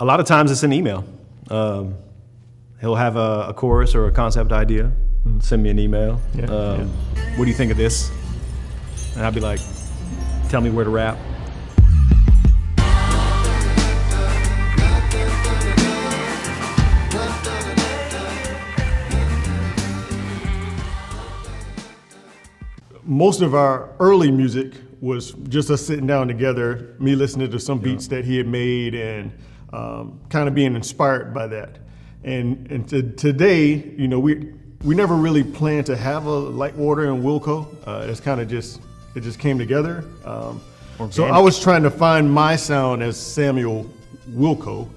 A lot of times it's an email. He'll have a chorus or a concept idea, send me an email. What do you think of this? And I'll be like, tell me where to rap. Most of our early music was just us sitting down together, me listening to some beats that he had made and kind of being inspired by that. And today, you know, we never really planned to have a Lightwater and WILCO. It's kind of it just came together. So I was trying to find my sound as Samuel WILCO.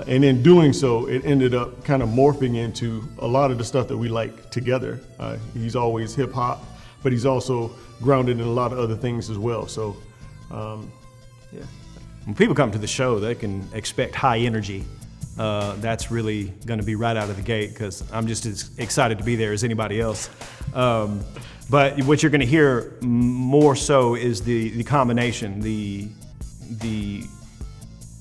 And in doing so, it ended up kind of morphing into a lot of the stuff that we like together. He's always hip hop, but he's also grounded in a lot of other things as well. So, yeah. When people come to the show, they can expect high energy. That's really going to be right out of the gate because I'm just as excited to be there as anybody else. But what you're going to hear more so is the combination, the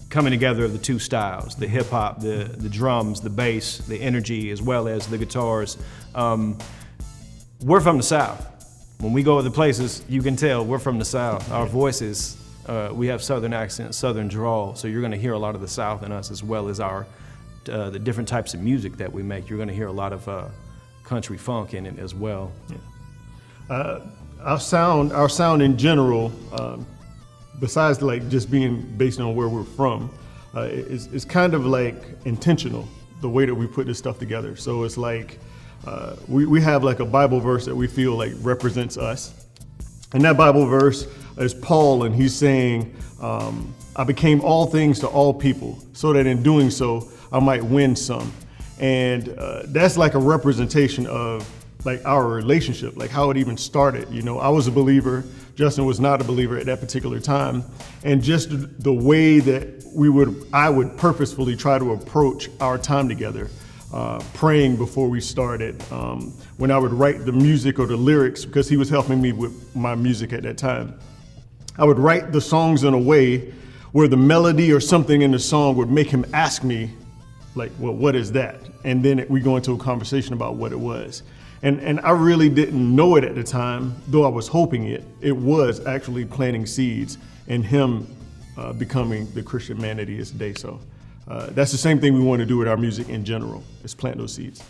coming together of the two styles, the hip hop, the drums, the bass, the energy, as well as the guitars. We're from the South. When we go other places, you can tell we're from the South. Our voices, we have Southern accents, Southern drawl, so you're going to hear a lot of the South in us, as well as the different types of music that we make. You're going to hear a lot of country funk in it as well. Yeah. Our sound in general, besides like just being based on where we're from, is kind of like intentional, the way that we put this stuff together. So it's like, we have like a Bible verse that we feel like represents us. And that Bible verse is Paul, and he's saying, I became all things to all people so that in doing so, I might win some. And that's like a representation of like our relationship, like how it even started. You know, I was a believer, Justin was not a believer at that particular time. And just the way that I would purposefully try to approach our time together. Praying before we started, when I would write the music or the lyrics, because he was helping me with my music at that time. I would write the songs in a way where the melody or something in the song would make him ask me, like, well, what is that? And then we go into a conversation about what it was. And I really didn't know it at the time, though I was hoping it. It was actually planting seeds in him becoming the Christian man that he is today. So. That's the same thing we want to do with our music in general, is plant those seeds.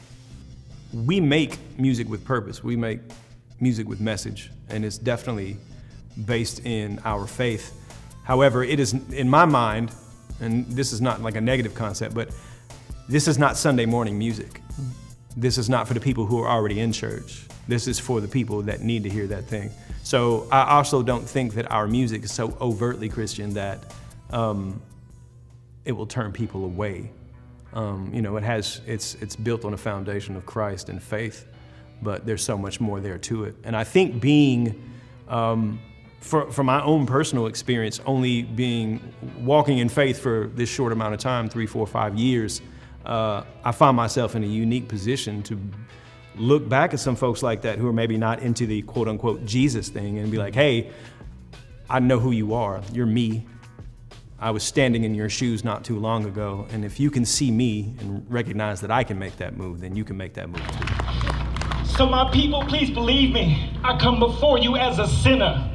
We make music with purpose. We make music with message, and it's definitely based in our faith. However, it is, in my mind, and this is not like a negative concept, but this is not Sunday morning music. This is not for the people who are already in church. This is for the people that need to hear that thing. So I also don't think that our music is so overtly Christian that it will turn people away. You know, it's built on a foundation of Christ and faith, but there's so much more there to it. And I think being, from my own personal experience, walking in faith for this short amount of time, 3, 4, 5 years, I find myself in a unique position to look back at some folks like that who are maybe not into the quote unquote Jesus thing and be like, hey, I know who you are, you're me. I was standing in your shoes not too long ago, and if you can see me and recognize that I can make that move, then you can make that move too. So my people, please believe me, I come before you as a sinner,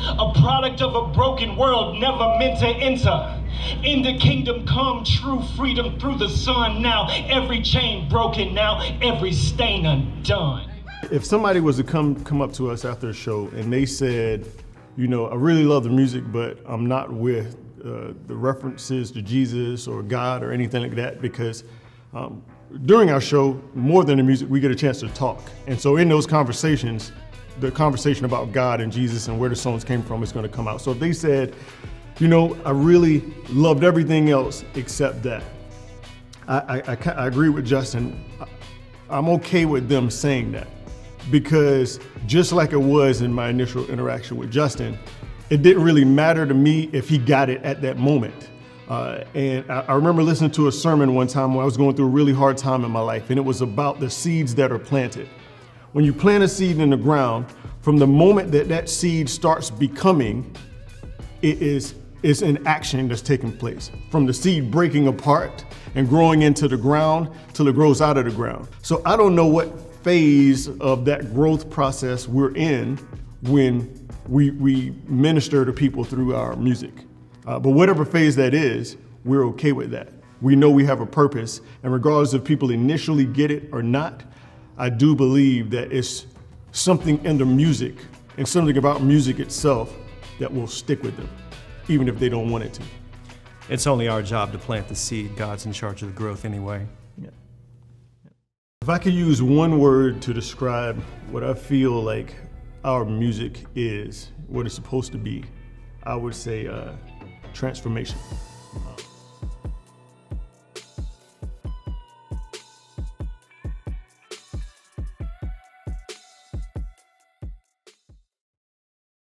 a product of a broken world never meant to enter. In the kingdom come true freedom through the Son now, every chain broken now, every stain undone. If somebody was to come up to us after a show and they said, you know, I really love the music, but I'm not with the references to Jesus or God or anything like that, because during our show, more than the music, we get a chance to talk. And so in those conversations, the conversation about God and Jesus and where the songs came from is going to come out. So if they said, you know, I really loved everything else except that, I agree with Justin. I'm okay with them saying that, because just like it was in my initial interaction with Justin, it didn't really matter to me if he got it at that moment. And I remember listening to a sermon one time when I was going through a really hard time in my life, and it was about the seeds that are planted. When you plant a seed in the ground, from the moment that that seed starts becoming, it is It's an action that's taking place from the seed breaking apart and growing into the ground till it grows out of the ground. So I don't know what phase of that growth process we're in when we minister to people through our music. But whatever phase that is, we're okay with that. We know we have a purpose, and regardless if people initially get it or not, I do believe that it's something in the music and something about music itself that will stick with them, even if they don't want it to. It's only our job to plant the seed. God's in charge of the growth anyway. Yeah. If I could use one word to describe what I feel like our music is, what it's supposed to be, I would say transformation.